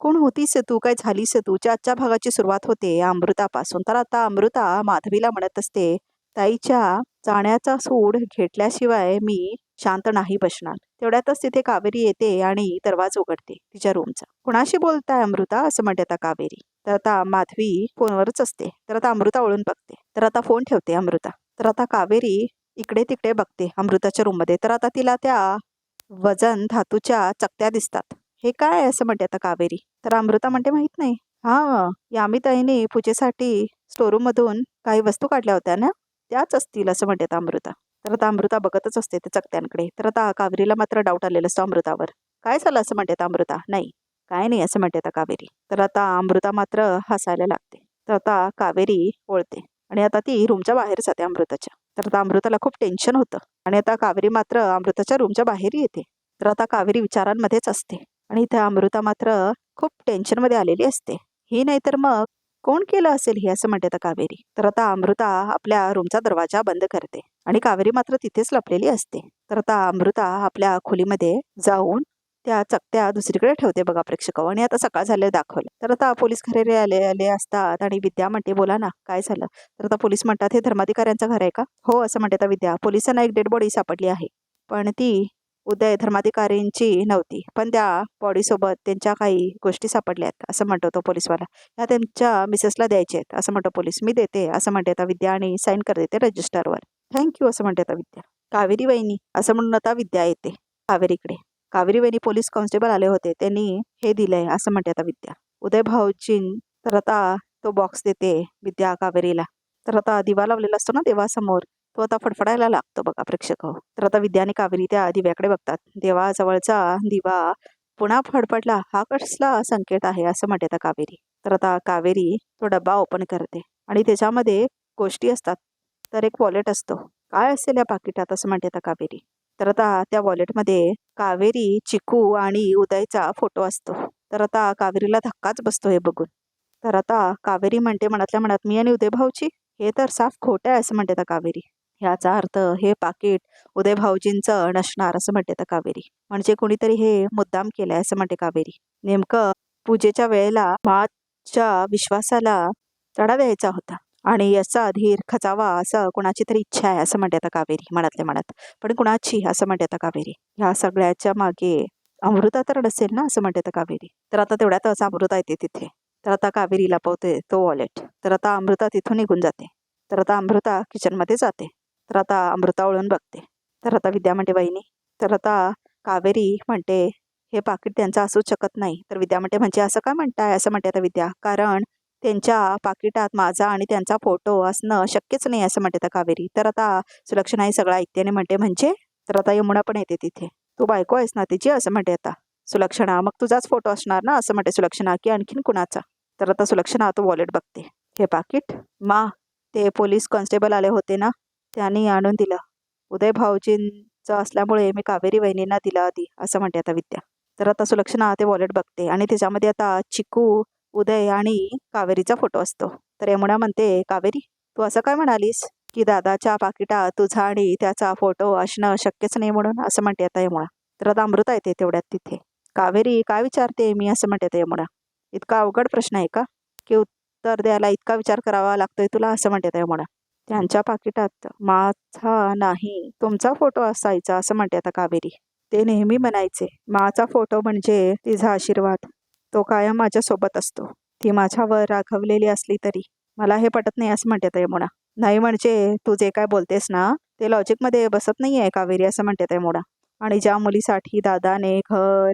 कोण होतीस तू, काय झालीस तूच्या आजच्या भागाची सुरुवात होते अमृतापासून. तर आता अमृता माधवीला म्हणत असते, ताईच्या जाण्याचा सूड घेतल्याशिवाय मी शांत नाही बसणार. तेवढ्यातच तिथे कावेरी येते आणि दरवाजा उघडते तिच्या रूमचा. कुणाशी बोलताय अमृता, असं म्हणते आता कावेरी. तर आता माधवी फोनवरच असते. तर आता अमृता वळून बघते. तर आता फोन ठेवते अमृता. तर आता कावेरी इकडे तिकडे बघते अमृताच्या रूममध्ये. तर आता तिला त्या वजन धातूच्या चकत्या दिसतात. हे काय आहे, असं म्हणते आता कावेरी. तर अमृता म्हणते, माहित नाही. हा, यामिताईने पूजेसाठी स्टोरूम मधून काही वस्तू काढल्या होत्या ना, त्याच असतील, असं म्हणते आता अमृता. तर आता अमृता बघतच असते त्या चकत्यांकडे. तर आता कावेरीला मात्र डाऊट आलेला असतो अमृतावर. काय झालं, असं म्हणते आता अमृता. नाही, काय नाही, असं म्हणते आता कावेरी. तर आता अमृता मात्र हसायला लागते. तर आता कावेरी वळते आणि आता ती रूमच्या बाहेर जाते अमृताच्या. तर आता अमृताला खूप टेन्शन होतं आणि आता कावेरी मात्र अमृताच्या रूमच्या बाहेर येते. तर आता कावेरी विचारांमध्येच असते आणि इथे अमृता मात्र खूप टेन्शनमध्ये आलेली असते. ही नाही तर मग कोण केलं असेल हे, असं म्हणते आता कावेरी. तर आता अमृता आपल्या रूमचा दरवाजा बंद करते आणि कावेरी मात्र तिथेच लपलेली असते. तर आता अमृता आपल्या खोलीमध्ये जाऊन त्या चकत्या दुसरीकडे ठेवते बघा प्रेक्षकांनो. आणि आता सकाळ झाले दाखवलं. तर आता पोलीस घरी आले असतात आणि विद्या म्हणते, बोला ना, काय झालं. तर आता पोलीस म्हणतात, हे धर्माधिकाऱ्यांचं घर आहे का. हो, असं म्हणते आता विद्या. पोलिसांना एक डेड बॉडी सापडली आहे, पण ती उदय धर्माधिकारींची नव्हती, पण त्या बॉडीसोबत त्यांच्या काही गोष्टी सापडल्या आहेत, असं म्हणतो तो पोलीसवाला. ह्या त्यांच्या मिसेसला द्यायचे आहेत, असं म्हणतो पोलीस. मी देते, असं म्हणते आता विद्या आणि साईन कर देते रजिस्टरवर. थँक्यू, असं म्हणते आता विद्या. कावेरी वहिनी, असं म्हणून आता विद्या येते कावेरीकडे. कावेरी वहिनी, पोलीस कॉन्स्टेबल आले होते, त्यांनी हे दिलंय, असं म्हणते आता विद्या. उदय भाऊजीं. तर आता तो बॉक्स देते विद्या कावेरीला. तर आता दिवा लावलेला असतो ना देवासमोर, तो आता फडफडायला लागतो बघा प्रेक्षक. तर आता विद्या आणि कावेरी त्या दिव्याकडे बघतात. देवाजवळचा दिवा पुन्हा फडफडला. हा कसला संकेत आहे, असं म्हणते आता कावेरी. तर आता कावेरी तो डब्बा ओपन करते आणि त्याच्यामध्ये गोष्टी असतात. तर एक वॉलेट असतो. काय असेल या पाकिटात, असं म्हणते आता कावेरी. तर आता त्या वॉलेटमध्ये कावेरी, चिकू आणि उदयचा फोटो असतो. तर आता कावेरीला धक्काच बसतो हे बघून. तर आता कावेरी म्हणते मनातल्या मनात, मी आणि उदय भाऊची, हे तर साफ खोटं आहे, असं म्हणते आता कावेरी. याचा अर्थ हे पाकिट उदय भाऊजींचं नसणार, असं म्हणते आता कावेरी. म्हणजे कोणीतरी हे मुद्दाम केलंय, असं म्हणते कावेरी. नेमकं पूजेच्या वेळेला माझ्या विश्वासाला तडा द्यायचा होता आणि याचा धीर खचावा असं कोणाची तरी इच्छा आहे, असं म्हणते आता कावेरी मनातल्या मनात. पण कुणाची, असं म्हणते आता कावेरी. ह्या सगळ्याच्या मागे अमृता तर नसेल ना, असं म्हणते आता कावेरी. तर आता तेवढ्यातच अमृता येते तिथे. तर आता कावेरी लपवते तो वॉलेट. तर आता अमृता तिथून निघून जाते. तर आता अमृता किचनमध्ये जाते. तर आता अमृता वळून बघते. तर आता विद्या म्हणते, वहिनी. तर आता कावेरी म्हणते, हे पाकिट त्यांचं असूच शकत नाही. तर विद्या म्हणते, म्हणजे असं काय म्हणताय, असं म्हणते आता विद्या. कारण त्यांच्या पाकिटात माझा आणि त्यांचा फोटो असणं शक्यच नाही, असं म्हणते आता कावेरी. तर आता सुलक्षणा सगळं ऐकते आणि म्हणते, म्हणजे. तर आता यमुना पण येते तिथे. तू बायको आहेस ना तिची, असं म्हणते आता सुलक्षणा. मग तुझाच फोटो असणार ना, असं म्हणते सुलक्षणा, की आणखीन कुणाचा. तर आता सुलक्षणा तो वॉलेट बघते. हे पाकिट ते पोलीस कॉन्स्टेबल आले होते ना, त्यांनी आणून दिलं. उदय भाऊजींचं असल्यामुळे मी कावेरी वहिनींना दिलं आधी, असं म्हणते आता विद्या. तर आता सुलक्षणा ते वॉलेट बघते आणि त्याच्यामध्ये आता चिकू, उदय आणि कावेरीचा फोटो असतो. तर यमुना म्हणते, कावेरी, तू असं काय म्हणालीस की दादाच्या पाकिटात तुझा आणि त्याचा फोटो असणं शक्यच नाही म्हणून, असं म्हणते आता यमुना. तर आता अमृता येते तेवढ्यात तिथे. कावेरी, काय विचारते मी, असं म्हणते आता यमुना. इतका अवघड प्रश्न आहे का, की उत्तर द्यायला इतका विचार करावा लागतोय तुला, असं म्हणते आता यमुना. त्यांच्या पाकिटात माझा नाही तुमचा फोटो असायचा, असं म्हणते आता कावेरी. ते नेहमी म्हणायचे, माझा फोटो म्हणजे तिचा आशीर्वाद, तो कायम माझ्या सोबत असतो. ती माझ्यावर राखवलेली असली तरी मला हे पटत नाही, असं म्हणते आता यमुना. नाही म्हणजे तू जे काय बोलतेस ना, ते लॉजिकमध्ये बसत नाही आहे कावेरी, असं म्हणते आता यमुना. आणि ज्या मुलीसाठी दादाने घर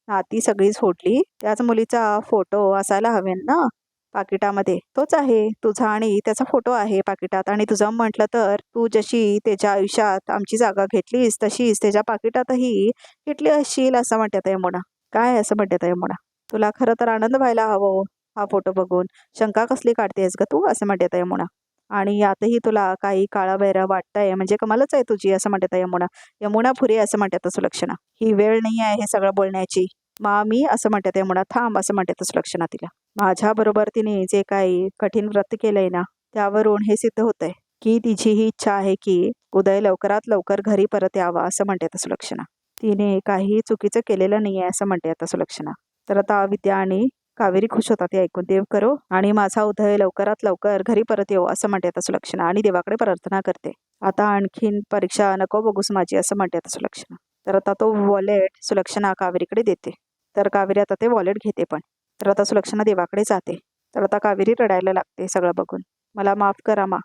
नाती सगळी सोडली, त्याच मुलीचा फोटो असायला हवे ना पाकिटामध्ये. तोच आहे तुझा आणि त्याचा फोटो आहे पाकिटात. आणि तुझं म्हटलं तर तू जशी त्याच्या आयुष्यात आमची जागा घेतलीस, तशीच त्याच्या पाकिटातही घेतली असशील, असं म्हणते आता यमुना. काय, असं म्हणते आता यमुना. तुला खरं तर आनंद व्हायला हवं हा फोटो बघून. शंका कसली काढतेस ग तू, असं म्हणते आता यमुना. आणि यातही तुला काही काळाबैरा वाटतंय, म्हणजे कमालच आहे तुझी, असं म्हणते आता यमुना. यमुना फुरे, असं म्हणते आता सुलक्षणा. ही वेळ नाही आहे हे सगळं बोलण्याची मी, असं म्हणते आता यमुना. थांब, असं म्हणते आता सुलक्षणा तिला. माझ्याबरोबर तिने जे काही कठीण व्रत केलंय ना, त्यावरून हे सिद्ध होतंय की तिची ही इच्छा आहे की उदय लवकरात लवकर घरी परत यावा, असं म्हणते आता सुलक्षणा. तिने काही चुकीचं केलेलं नाही आहे, असं म्हणते आता सुलक्षणा. तर आता विद्या आणि कावेरी खुश होतात हे ऐकून. देव करो आणि माझा उदय लवकरात लवकर घरी परत येऊ असं म्हणते आता सुलक्षणा आणि देवाकडे प्रार्थना करते. आता आणखीन परीक्षा नको बघूस माझी असं म्हणते आता सुलक्षणा. तर आता तो वॉलेट सुलक्षणा कावेरीकडे देते. तर कावेरी आता ते वॉलेट घेते पण. तर आता सुलक्षणा देवाकडे जाते. तर आता कावेरी रडायला लागते सगळं बघून. मला माफ करा मा.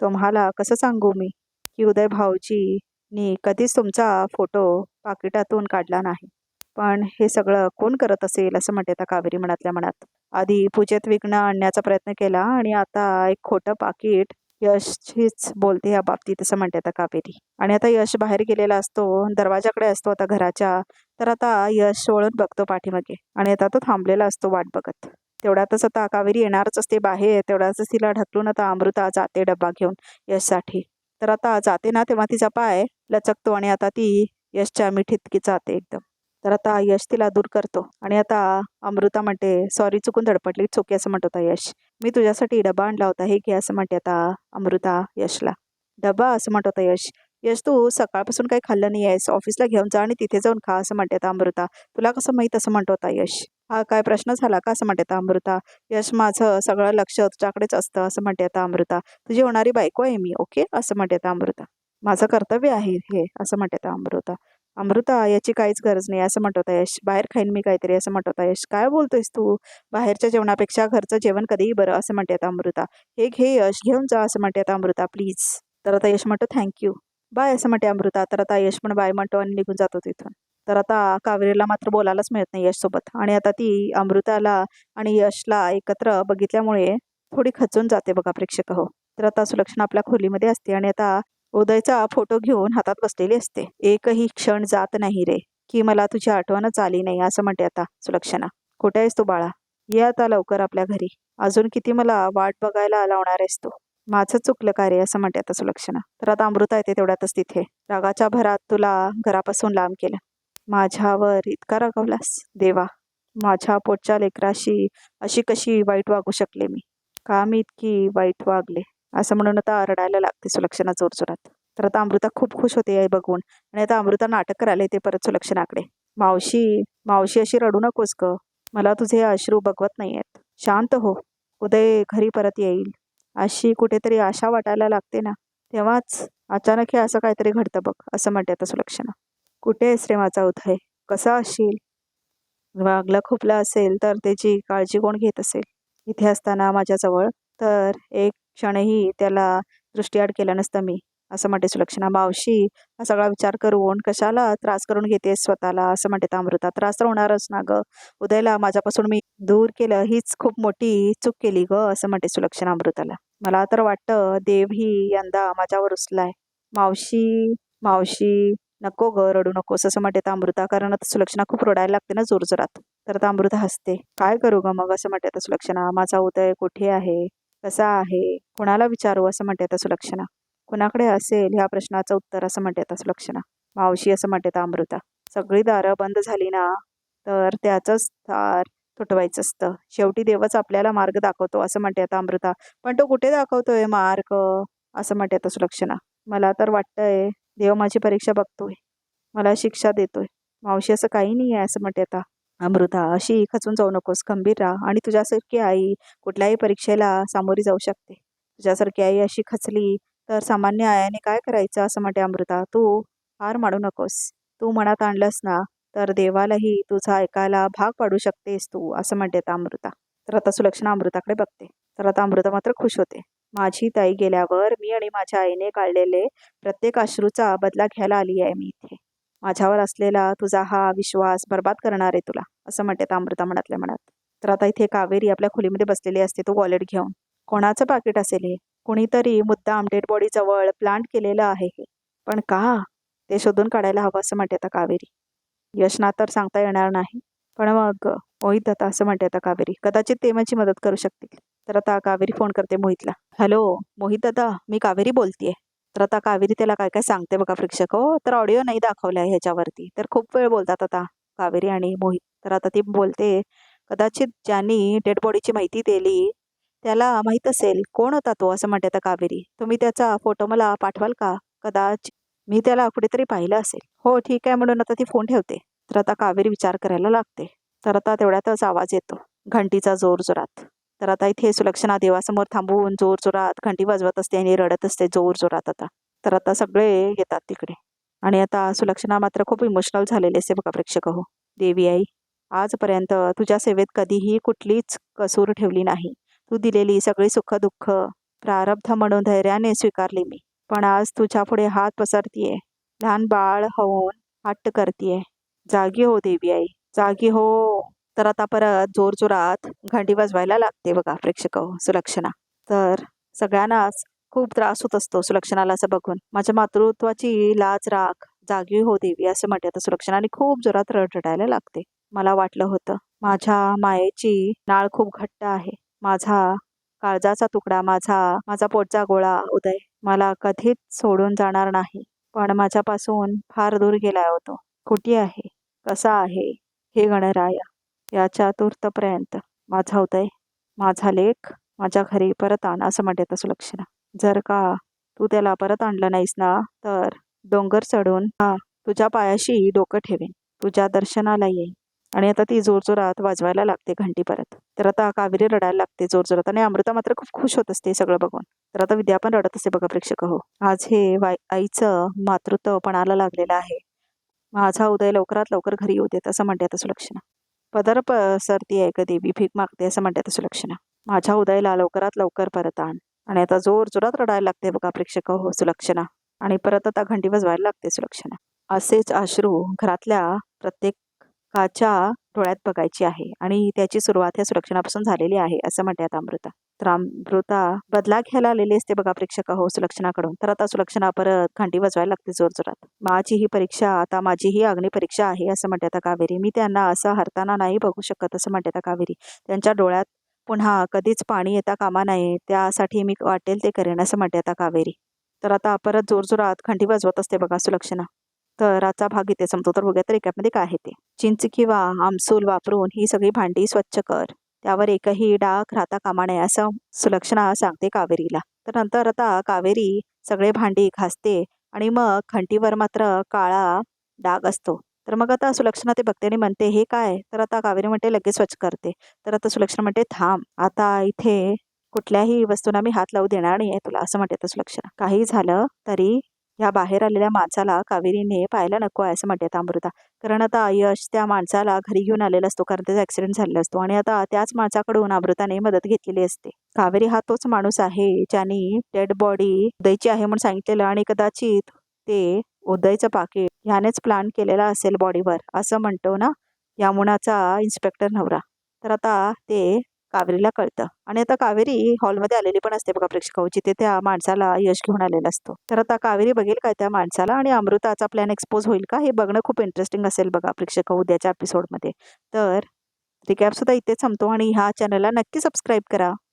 तुम्हाला कसं सांगू मी की उदय भाऊजींनी कधीच तुमचा फोटो पाकिटातून काढला नाही. पण हे सगळं कोण करत असेल असं म्हणते आता कावेरी मनातल्या मनात. आधी पूजेत विघ्न आणण्याचा प्रयत्न केला आणि आता एक खोटं पाकिट यशचीच बोलते या बाबतीत असं म्हणते आता कावेरी. आणि आता यश बाहेर गेलेला असतो, दरवाजाकडे असतो आता घराच्या. तर आता यश वळून बघतो पाठीमागे आणि आता तो थांबलेला असतो वाट बघत. तेवढ्यातच आता कावेरी येणारच असते बाहेर. तेवढ्यातच तिला ढकलून आता अमृता जाते डब्बा घेऊन यशसाठी. तर आता जाते ना तेव्हा तिचा पाय लचकतो आणि आता ती यशच्या मिठीत जाते एकदम. तर आता यश तिला दूर करतो आणि आता अमृता म्हणते सॉरी चुकून धडपडली चुकी असं म्हणत होता यश. मी तुझ्यासाठी डबा आणला होता हे घे असं म्हणते आता अमृता यशला. डबा असं म्हणत होता यश. यश तू सकाळपासून काही खाल्लं नाही आहेस, ऑफिसला घेऊन जा आणि तिथे जाऊन खा असं म्हणते आता अमृता. तुला कसं माहीत असं म्हणत होता यश. हा काय प्रश्न झाला का असं म्हणते आता अमृता. यश माझं सगळं लक्ष तुझ्याकडेच असतं असं म्हणते आता अमृता. तुझी होणारी बायको आहे मी, ओके असं म्हणते आता अमृता. माझं कर्तव्य आहे हे असं म्हणते आता अमृता. अमृता याची काहीच गरज नाही असं म्हणत होता यश. बाहेर खाईन मी काहीतरी असं म्हणत होता यश. काय बोलतोयस तू, बाहेरच्या जेवणापेक्षा घरचं जेवण कधीही बरं असं म्हणते आता अमृता. हे घे यश घेऊन जा असं म्हणते आता अमृता प्लीज. तर आता यश म्हणतो थँक्यू बाय असं म्हणते अमृता. तर आता यश पण बाय म्हणतो आणि निघून जातो तिथून. तर आता कावेरीला मात्र बोलायलाच मिळत नाही यशसोबत आणि आता ती अमृताला आणि यशला एकत्र बघितल्यामुळे थोडी खचून जाते बघा प्रेक्षक हो. तर आता सुलक्षणा आपल्या खोलीमध्ये असते आणि आता उदयचा फोटो घेऊन हातात बसलेली असते. एकही क्षण जात नाही रे की मला तुझी आठवणच आली नाही असं म्हणते आता सुलक्षणा. कुठे आहेस तू बाळा, ये आता लवकर आपल्या घरी. अजून किती मला वाट बघायला लावणार आहेस तू. माझं चुकलं काय रे असं म्हणते आता सुलक्षणा. तर आता अमृता येते तेवढ्यातच तिथे. रागाच्या भरात तुला घरापासून लांब केलं, माझ्यावर इतका रागवलास देवा. माझ्या पोटच्या लेकराशी अशी कशी वाईट वागू शकले मी, का मी इतकी वाईट वागले असं म्हणून आता रडायला लागते सुलक्षणा जोरजोरात. तर आता अमृता खूप खुश होते हे बघून आणि आता अमृता नाटक करायला येते परत सुलक्षणाकडे. मावशी मावशी अशी रडू नकोस ग, मला तुझे अश्रू बघवत नाही आहेत. शांत हो, उदय घरी परत येईल अशी कुठेतरी आशा वाटायला लागते ना, तेव्हाच अचानक हे असं काहीतरी घडतं बघ असं म्हणते आता सुलक्षणा. कुठे आहेस रे माझा उदय, कसा असशील. वागला खुपला असेल तर त्याची काळजी कोण घेत असेल. इथे असताना माझ्याजवळ तर एक क्षणही त्याला दृष्टीआड केला नसतं मी असं म्हणते सुलक्षणा. मावशी हा सगळा विचार करून कशाला त्रास करून घेतेस स्वतःला असं म्हणते अमृता. त्रास तर होणारच ना ग, उदयला माझ्यापासून मी दूर केलं हीच खूप मोठी चूक केली ग असं म्हणते सुलक्षणा अमृताला. मला तर वाटतं देव ही यंदा माझ्यावर रुसलाय. मावशी मावशी नको ग रडू नकोस असं म्हणते अमृता. कारण आता सुलक्षणा खूप रडायला लागते ना जोरजोरात. तर आता अमृता हसते. काय करू ग मग असं म्हणते आता सुलक्षणा. माझा उदय कुठे आहे, कसा आहे, कोणाला विचारू असं म्हणते आता सुलक्षणा. कुणाकडे असेल ह्या प्रश्नाचं उत्तर असं म्हणते आता सुलक्षणा. मावशी असं म्हणते आता अमृता. सगळी दारं बंद झाली ना तर त्याचंच दार तुटवायचं असतं. शेवटी देवच आपल्याला मार्ग दाखवतो असं म्हणते आता अमृता. पण तो कुठे दाखवतोय मार्ग असं म्हणते आता सुलक्षणा. मला तर वाटतंय देव माझी परीक्षा बघतोय, मला शिक्षा देतोय. मावशी असं काही नाही आहे असं म्हणते आता अमृता. अशी खचून जाऊ नकोस, खंबीर राहा आणि तुझ्यासारखी आई कुठल्याही परीक्षेला सामोरी जाऊ शकते. तुझ्यासारखी आई अशी खचली तर सामान्य आयाने काय करायचं असं म्हणते अमृता. तू हार मानू नकोस. तू मनात आणलंस ना तर देवालाही तुझं ऐकायला भाग पाडू शकतेस तू असं म्हणते आता अमृता. तर आता सुलक्षणा अमृताकडे बघते. तर आता अमृता मात्र खुश होते. माझी ताई गेल्यावर मी आणि माझ्या आईने काढलेले प्रत्येक अश्रूचा बदला घ्यायला आली आहे मी इथे. माझ्यावर असलेला तुझा हा विश्वास बर्बाद करणार आहे तुला असं म्हणते आता अमृता मनातल्या मनात. तर आता इथे कावेरी आपल्या खोलीमध्ये बसलेली असते तो वॉलेट घेऊन. कोणाचं पाकिट असेल हे, कोणीतरी मुद्दाम डेड बॉडी जवळ प्लांट केलेलं आहे हे, पण का ते शोधून काढायला हवं असं म्हणते आता कावेरी. यशना तर सांगता येणार नाही, पण मग मोहित दादा असं म्हणते आता कावेरी. कदाचित ते माझी मदत करू शकतील. तर आता कावेरी फोन करते मोहितला. हॅलो मोहित दादा, मी कावेरी बोलतीये. तर आता कावेरी त्याला काय काय सांगते बघा प्रेक्षक हो. तर ऑडिओ नाही दाखवलाय ह्याच्यावरती, तर खूप वेळ बोलतात आता कावेरी आणि मोहित. तर आता ती बोलते कदाचित ज्यांनी डेड बॉडीची माहिती दिली त्याला माहीत असेल कोण होता तो असं म्हणते आता कावेरी. तुम्ही त्याचा फोटो मला पाठवाल का, कदाचित मी त्याला कुठेतरी पाहिलं असेल. हो ठीक आहे म्हणून आता ती फोन ठेवते. तर आता कावेरी विचार करायला लागते. तर आता तेवढ्यातच आवाज येतो घंटीचा जोरात. तर आता इथे सुलक्षणा देवासमोर थांबून जोरात घंटी वाजवत असते आणि रडत असते जोरात आता. तर आता सगळे येतात तिकडे आणि आता सुलक्षणा मात्र खूप इमोशनल झालेली असते बघा प्रेक्षक हो. देवी आई, आजपर्यंत तुझ्या सेवेत कधीही कुठलीच कसूर ठेवली नाही. तू दिलेली सगळी सुख दुःख प्रारब्ध म्हणून धैर्याने स्वीकारली मी. पण आज तुझ्या पुढे हात पसरतीये, लहान बाळ होऊन हट्ट करतीये. जागी हो देवी आई, जागी हो. तर आता परत जोरात घंटी वाजवायला लागते बघा प्रेक्षक हो सुलक्षणा. तर सगळ्यांनाच खूप त्रास होत असतो सुलक्षणाला असं बघून. माझ्या मातृत्वाची लाज राख, जागी हो देवी असं म्हणते आता सुलक्षणा आणि खूप जोरात रडायला लागते. मला वाटलं होतं माझ्या मायेची नाळ खूप घट्ट आहे. माझा काळजाचा तुकडा, माझा पोटचा गोळा उदय मला कधीच सोडून जाणार नाही. पण माझ्यापासून फार दूर गेलाय होतो. कुठे आहे, कसा आहे हे गणराया, याच्या तूर्तपर्यंत माझा उदय, माझा लेख माझ्या घरी परत आण असं म्हणते आता सुलक्षणा. जर का तू त्याला परत आणलं नाहीस ना, तर डोंगर चढून तुझ्या पायाशी डोकं ठेवेन, तुझ्या दर्शनाला येईन. आणि आता ती जोरात वाजवायला लागते घंटी परत. तर आता कावेरी रडायला लागते जोरात आणि अमृता मात्र खूप खुश होत असते सगळं बघून. तर आता विद्या पण रडत असते बघा प्रेक्षक हो. आज हे आईचं मातृत्व पणाला लागलेलं आहे. माझा उदय लवकरात लवकर घरी येऊ देत असं म्हणते आता सुलक्षणा. पदर पसरती आहे का देवी, भीक मागते असं म्हणते आता सुलक्षणा. माझ्या उदयला लवकरात लवकर परत आण. आणि आता जोरात रडायला लागते बघा प्रेक्षक हो सुलक्षणा. आणि परत आता घंटी वाजवायला लागते सुलक्षणा. असेच अश्रू घरातल्या प्रत्येकाच्या डोळ्यात बघायची आहे आणि त्याची सुरुवात ह्या सुलक्षणापासून झालेली आहे असं म्हणते आता अमृता. तर अमृता बदला घ्यायला आलेली असते बघा प्रेक्षक हो सुलक्षणाकडून. तर आता सुलक्षणा परत घंटी वाजवायला लागते जोरात. माझी ही परीक्षा आता माझी ही अग्निपरीक्षा आहे असं म्हणते आता कावेरी. मी त्यांना असं हरताना नाही बघू शकत असं म्हणते आता कावेरी. त्यांच्या डोळ्यात पुन्हा कधीच पाणी येता कामा नये, त्यासाठी मी वाटेल ते करेन असं म्हणते आता कावेरी. तर आता परत जोरात घंटी वाजवत असते बघा सुलक्षणा. तर आजचा भाग इथे संपतो. तर बघूया तर रेकॅपमध्ये काय आहे ते. चिंच किंवा आमसूल वापरून ही सगळी भांडी स्वच्छ कर, त्यावर एकही डाग राहता कामा नये असं सुलक्षणा सांगते कावेरीला. तर नंतर आता कावेरी सगळे भांडी घासते आणि मग घंटीवर मात्र काळा डाग असतो. तर मग आता सुलक्षणा ते बघते आणि म्हणते हे काय. तर आता कावेरी म्हणते लगेच स्वच्छ करते. तर आता सुलक्षणा म्हणते थांब, आता इथे कुठल्याही वस्तूंना मी हात लावू देणार नाही आहे तुला असं म्हणते आता सुलक्षणा. काही झालं तरी या बाहेर आलेल्या माणसाला कावेरीने पाहायला नको आहे असं म्हणते अमृता. कारण आता यश त्या माणसाला घरी घेऊन आलेला असतो कारण त्याचा ऍक्सिडेंट झालेला असतो आणि आता त्याच माणसाकडून अमृताने मदत घेतलेली असते. कावेरी हा तोच माणूस आहे ज्याने डेड बॉडी उदयची आहे म्हणून सांगितलेलं आणि कदाचित ते उदयचं पाकिट ह्यानेच प्लान केलेला असेल बॉडीवर असं म्हणतो ना यामुनाचा इन्स्पेक्टर नवरा. तर आता ते कावेरीला कळतं आणि आता कावेरी हॉलमध्ये आलेली पण असते बघा प्रेक्षक जिथे त्या माणसाला यश घेऊन आलेला असतो. तर आता कावेरी बघेल काय त्या माणसाला आणि अमृताचा प्लॅन एक्सपोज होईल का हे बघणं खूप इंटरेस्टिंग असेल बघा प्रेक्षक उद्याच्या एपिसोडमध्ये. तर रिकॅप सुद्धा इथेच संपतो आणि ह्या चॅनलला नक्की सबस्क्राईब करा.